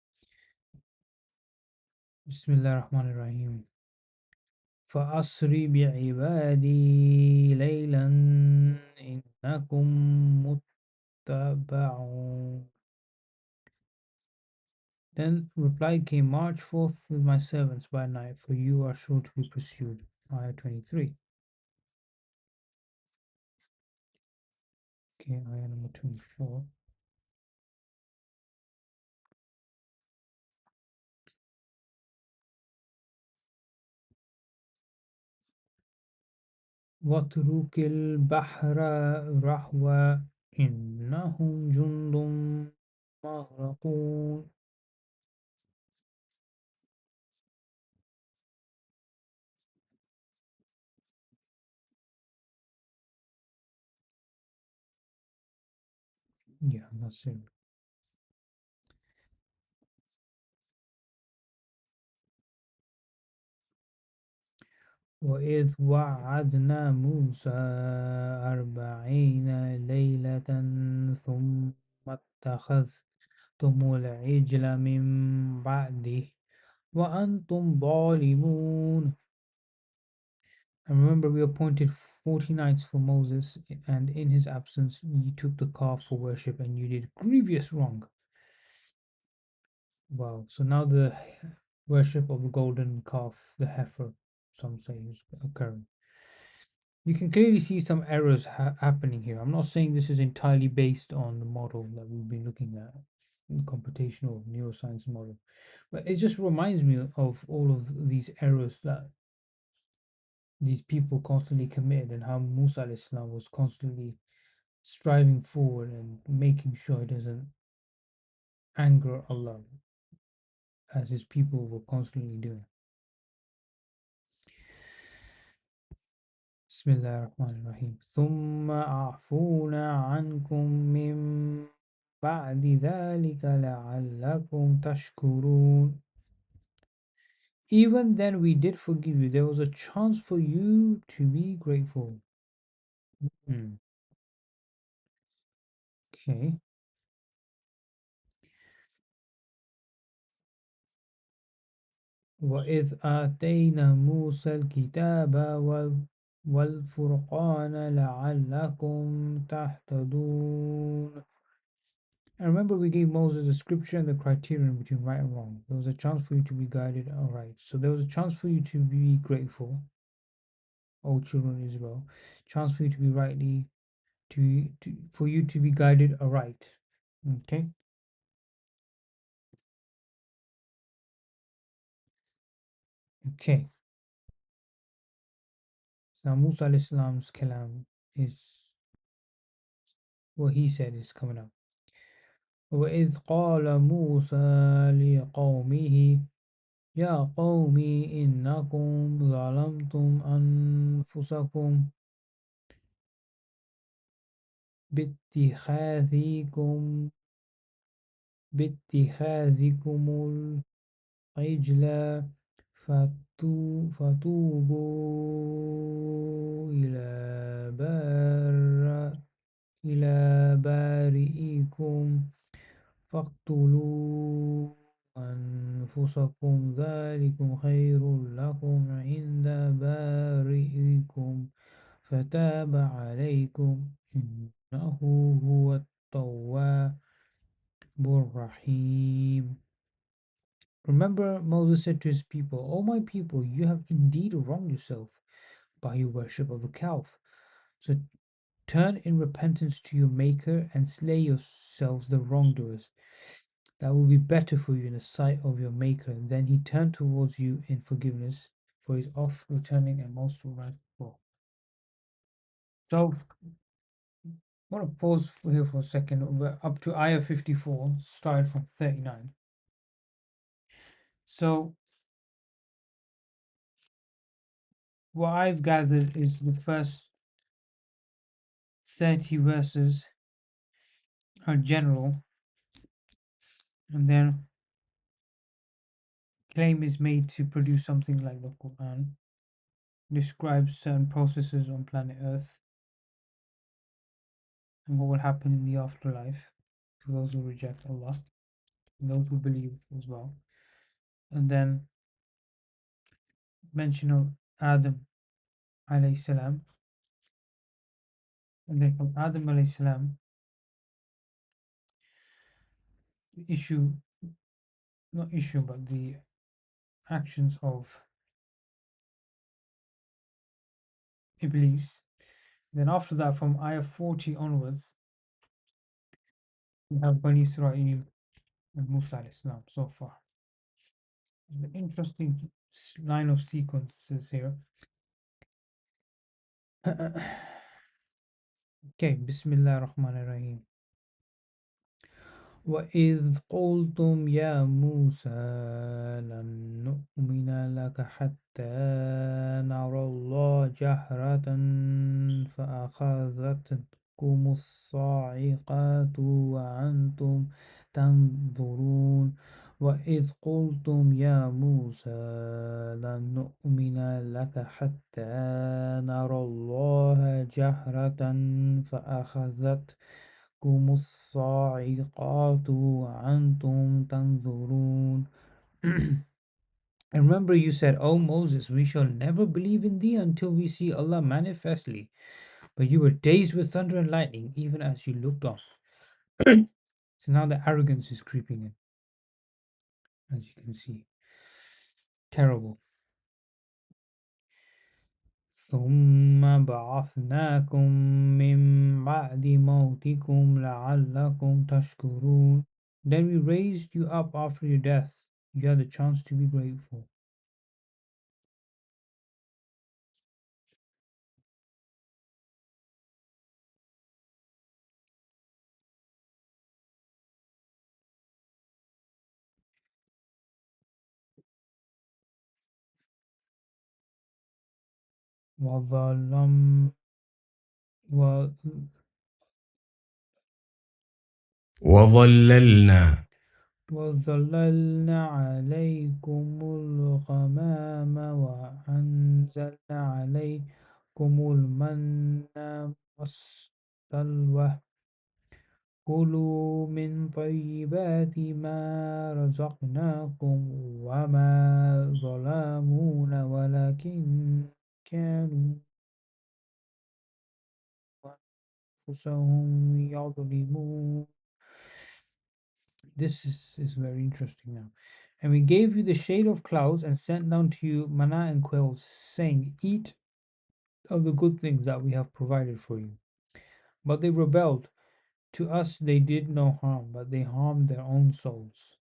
Bismillah ar-Rahman ar-Rahim. فأسر بعبادي ليلا إنكم متبعون. Then reply came, march forth with my servants by night, for you are sure to be pursued. Ayah 23. Okay, ayah number 24. واترك البحر رهوا إنهم جند مغرقون. Yeah, that's it. وإذ وعدنا موسى 40 ليلة ثم اتخذتم العجل من بعده وأنتم ظالمون. And remember, we appointed 40 nights for Moses, and in his absence, you took the calf for worship, and you did grievous wrong. Wow. So now the worship of the golden calf, the heifer, some say, is occurring. You can clearly see some errors happening here. I'm not saying this is entirely based on the model that we've been looking at, the computational neuroscience model, but it just reminds me of all of these errors that these people constantly commit, and how Musa alayhi salam was constantly striving forward and making sure he doesn't anger Allah, as his people were constantly doing. بسم الله الرحمن الرحيم ثم عفونا عنكم من بعد ذلك لعلكم تشكرون. Even then we did forgive you. There was a chance for you to be grateful. Hmm. Okay. وإذ آتينا موسى الكتاب والفرقان لعلكم تهتدون. And remember, we gave Moses the scripture and the criterion between right and wrong. There was a chance for you to be guided aright. So there was a chance for you to be grateful, O children of Israel. Chance for you to be rightly, for you to be guided aright. Okay. Okay. So now Musa alayhi salam's kalam is what he said is coming up. وإذ قال موسى لقومه يا قوم إنكم ظلمتم أنفسكم باتخاذكم باتخاذكم العجل فتوبوا إلى بارئكم فاقتلوا أنفسكم ذلكم خير لكم عند بارئكم فتاب عليكم إنه هو التواب الرحيم. Remember, Moses said to his people, O my people, you have indeed wronged yourself by your worship of the calf. So turn in repentance to your Maker and slay yourselves, the wrongdoers. That will be better for you in the sight of your Maker. And then he turned towards you in forgiveness, for he is oft returning and most merciful. So, I'm going to pause here for a second. We're up to ayah 54, started from 39. So, what I've gathered is the first 30 verses are general, and then claim is made to produce something like the Quran, describes certain processes on planet Earth and what will happen in the afterlife to those who reject Allah and those who believe as well. And then mention of Adam alayhi salam, and then from Adam alayhi salam, the issue, not issue, but the actions of Iblis. Then after that, from ayah 40 onwards, we have Bani Israel and Musa alayhi salam so far. The interesting line of sequences here. Okay, Bismillah ar-Rahman ar-Rahim. وإذ قلتم يا موسى لن نؤمن لك حتى نرى الله جهرة فأخذتكم الصاعقة وأنتم تنظرون وإذ قلتم يا موسى لن نؤمن لك حتى نرى الله جهرة فأخذتكم الصاعقة وأنتم تنظرون. And remember, you said, O Moses, we shall never believe in thee until we see Allah manifestly. But you were dazed with thunder and lightning, even as you looked on. So now the arrogance is creeping in, as you can see. Terrible. ثم بعثناكم من بعد موتكم لعلكم تشكرون. Then we raised you up after your death. You had the chance to be grateful. وظلم و- وظللنا وظللنا عليكم الغمام وأنزلنا عليكم المن والسلوى كلوا من طيبات ما رزقناكم وما ظلمونا ولكن كانوا أنفسهم يظلمون. This is very interesting now. And we gave you the shade of clouds and sent down to you manna and quails, saying, Eat of the good things that we have provided for you. But they rebelled. To us they did no harm, but they harmed their own souls.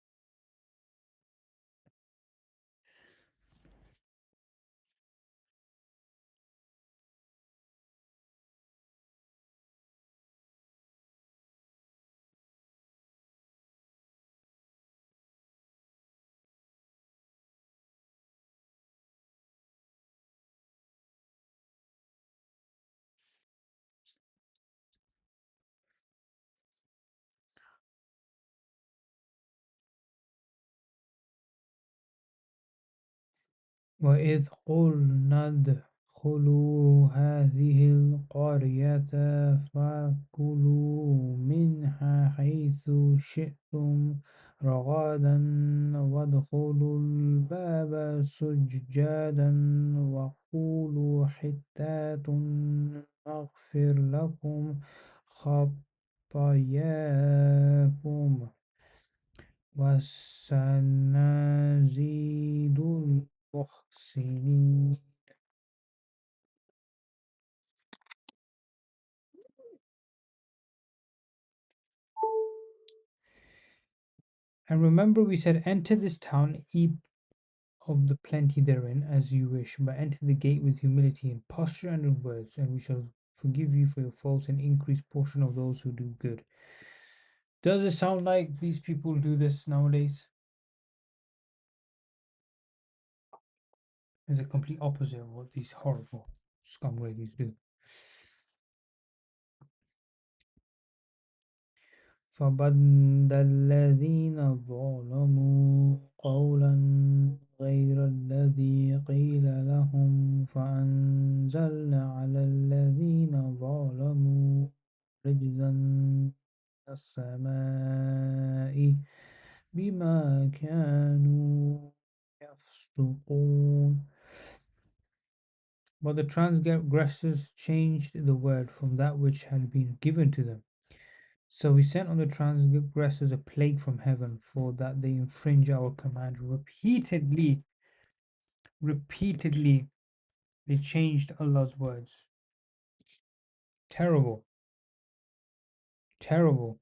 وإذ قلنا ادخلوا هذه القرية فكلوا منها حيث شئتم رغدا وادخلوا الباب سجدا وقولوا حتات نغفر لكم خطاياكم وسنزيد المحسنين. And remember, we said, Enter this town, eat of the plenty therein as you wish, but enter the gate with humility in posture and in words, and we shall forgive you for your faults and increase portion of those who do good. Does it sound like these people do this nowadays? It's a complete opposite of what these horrible scumbags do. فبدل الذين ظلموا قولا غير الذي قيل لهم فأنزلنا على الذين ظلموا رجزا من السماء بما كانوا يفسقون. But the transgressors changed the word from that which had been given to them. So we sent on the transgressors a plague from heaven, for that they infringe our command repeatedly. Repeatedly, they changed Allah's words. Terrible, terrible,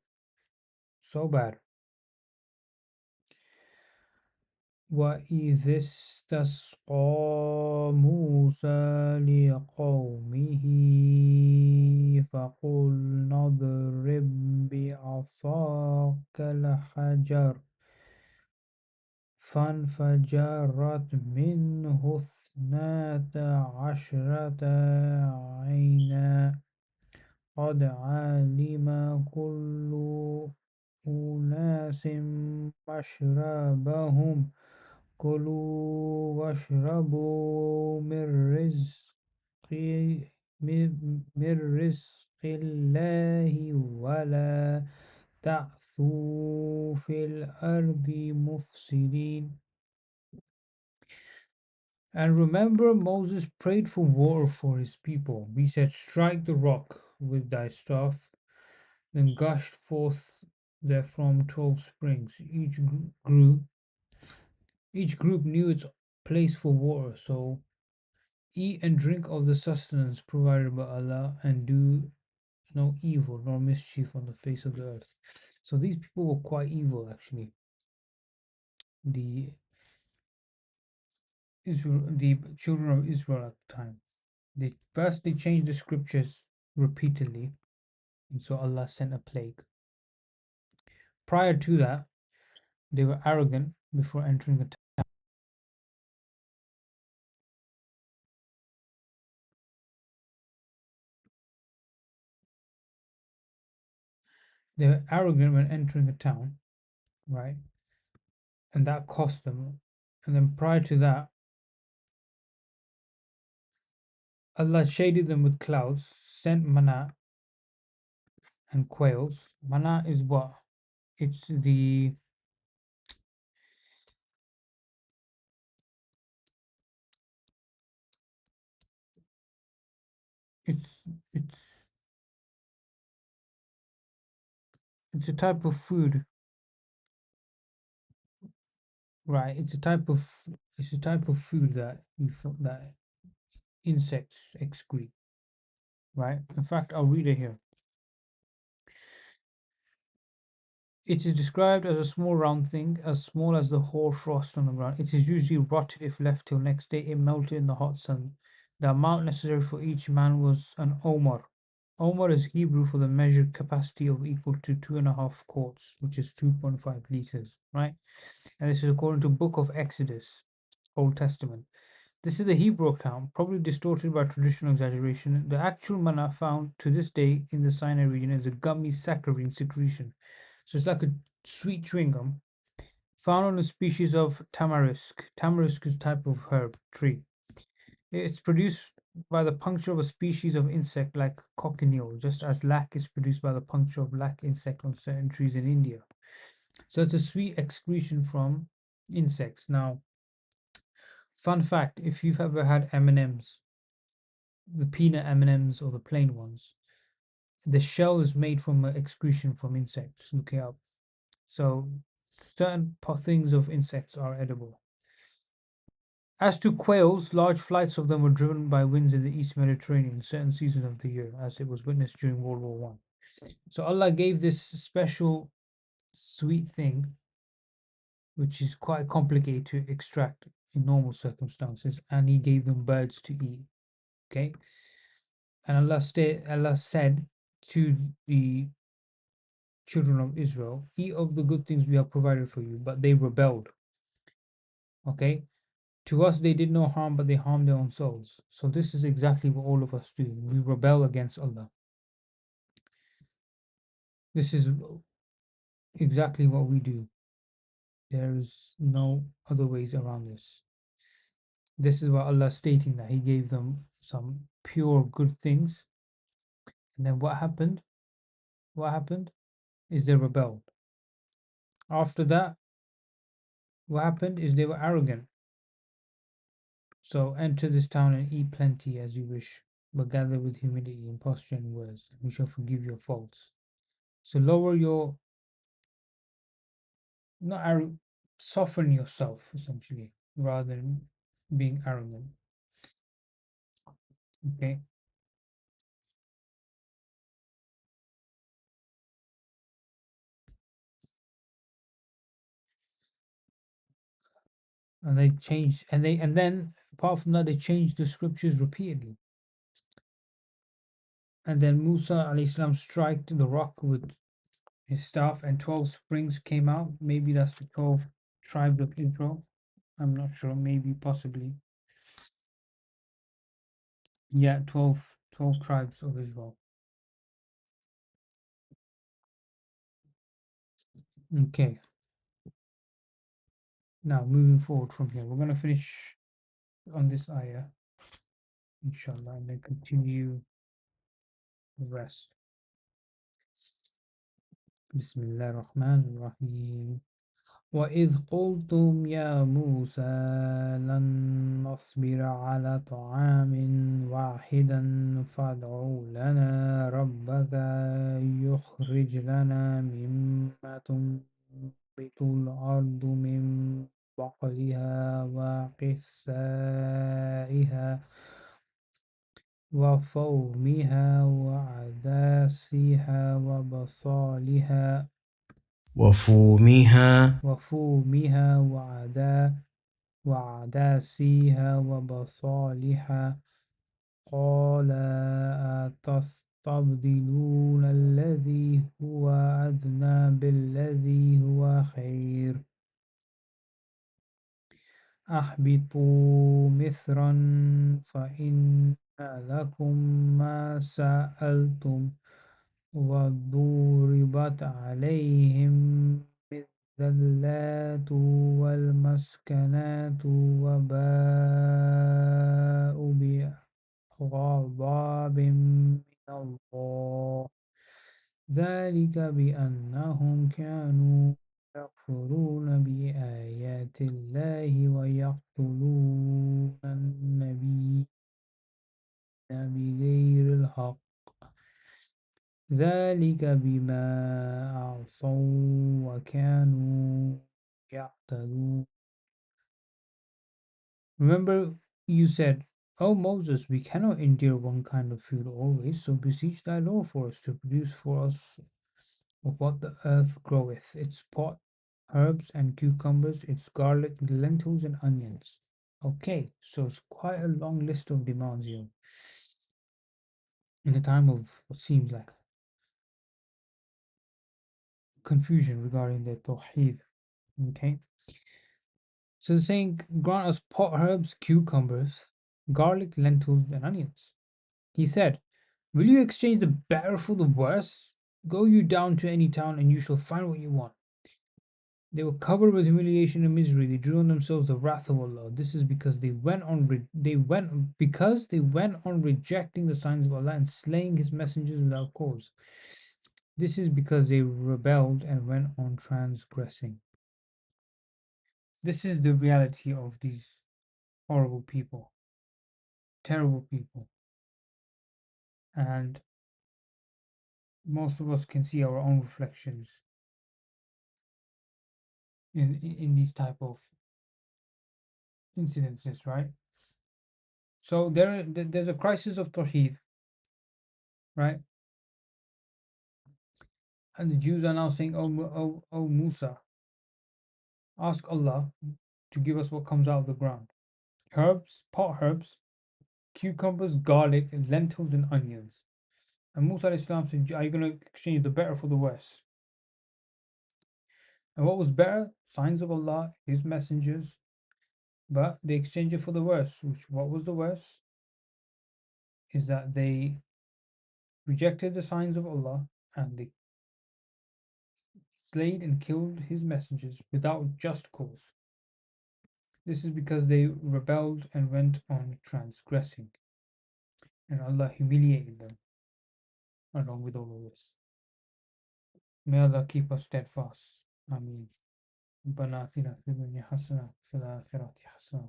so bad. وَإِذِ اسْتَسْقَى مُوسَى لِقَوْمِهِ فانفجرت منه اثنتا عشرة عينا قد علم كل أناس مشربهم كلوا واشربوا من رزق الله ولا تعثوا في الأرض مفسدين. And remember, Moses prayed for water for his people. He said, strike the rock with thy staff, then gushed forth therefrom 12 springs. Each group knew its place for water, so eat and drink of the sustenance provided by Allah, and do no evil nor mischief on the face of the earth. So these people were quite evil, actually. The the children of Israel at the time. They changed the scriptures repeatedly, and so Allah sent a plague. Prior to that, they were arrogant before entering a they were arrogant when entering a town, right? And that cost them. And then prior to that, Allah shaded them with clouds, sent manna and quails. Manna is what? It's the it's it's it's a type of food, right? It's a type of food that that insects excrete, right? In fact, I'll read it here. It is described as a small round thing, as small as the hoar frost on the ground. It is usually rotted if left till next day. It melted in the hot sun. The amount necessary for each man was an omar. Omar is Hebrew for the measured capacity of equal to 2.5 quarts, which is 2.5 liters, right? And this is according to Book of Exodus, Old Testament. This is the Hebrew account, probably distorted by traditional exaggeration. The actual manna found to this day in the Sinai region is a gummy saccharine secretion. So it's like a sweet chewing gum found on a species of tamarisk. Tamarisk is a type of herb tree. It's produced by the puncture of a species of insect like cochineal, just as lac is produced by the puncture of lac insect on certain trees in India. So it's a sweet excretion from insects. Now, fun fact: if you've ever had M&Ms, the peanut M&Ms or the plain ones, the shell is made from excretion from insects. Look it up. So certain things of insects are edible. As to quails, large flights of them were driven by winds in the East Mediterranean in certain seasons of the year, as it was witnessed during World War One. So Allah gave this special sweet thing, which is quite complicated to extract in normal circumstances, and He gave them birds to eat. Okay, and Allah said to the children of Israel, eat of the good things we have provided for you, but they rebelled. Okay, to us they did no harm, but they harmed their own souls. So this is exactly what all of us do. We rebel against Allah. This is exactly what we do. There is no other ways around this. This is what Allah is stating, that He gave them some pure good things. And then what happened? What happened is they rebelled. After that, what happened is they were arrogant. So enter this town and eat plenty as you wish, but gather with humility and posture and words. We shall forgive your faults. So lower your, not arrogant, soften yourself essentially, rather than being arrogant. Okay. And they changed, and then apart from that, they changed the scriptures repeatedly. And then Musa alayhi salam struck the rock with his staff, and 12 springs came out. Maybe that's the 12 tribes of Israel. I'm not sure. Maybe, possibly. Yeah, 12 tribes of Israel. Okay, now moving forward from here, we're going to finish on this ayah, inshallah, and then continue the rest. Bismillah ar-Rahman ar-Rahim. وإذ قلتم يا موسى لن نصبر على طعام واحدا فادع لنا ربك يخرج لنا مما تنبت الأرض من بقلها وقثائها وفومها وعداسها وبصالها وفومها وفومها وعداسيها وبصالها قال أتستبدلون الذي هو أدنى بالذي هو خير أهبطوا مصرا فإن لكم ما سألتم وضربت عليهم الذلات والمسكنات وباءوا بغضب من الله ذلك بأنهم كانوا يكفرون بآيات الله ويقتلون النبيين بغير الحق ذلك بما عصوا وكانوا يعتدون. Remember, you said, O Moses, we cannot endure one kind of food always, so beseech thy Lord for us to produce for us of what the earth groweth, its pot, herbs and cucumbers, its garlic, lentils, and onions. Okay, so it's quite a long list of demands here. In a time of what seems like confusion regarding the Tawheed. Okay, so it's saying, grant us pot herbs, cucumbers, garlic, lentils, and onions. He said, will you exchange the better for the worse? Go you down to any town, and you shall find what you want. They were covered with humiliation and misery. They drew on themselves the wrath of Allah. This is because they went on rejecting the signs of Allah and slaying His messengers without cause. This is because they rebelled and went on transgressing. This is the reality of these horrible people, terrible people, and most of us can see our own reflections in these type of incidences, right? So there's a crisis of Tawheed, right? And the Jews are now saying, oh Musa, ask Allah to give us what comes out of the ground. Herbs, pot herbs, cucumbers, garlic, lentils, and onions. And Musa Islam said, are you going to exchange the better for the worse? And what was better? Signs of Allah, His messengers. But they exchanged it for the worse. What was the worse? Is that they rejected the signs of Allah and they slayed and killed His messengers without just cause. This is because they rebelled and went on transgressing, and Allah humiliated them along with all of this. May Allah keep us steadfast. Ameen. ربنا آتنا في الدنيا حسنة وفي الآخرة حسنة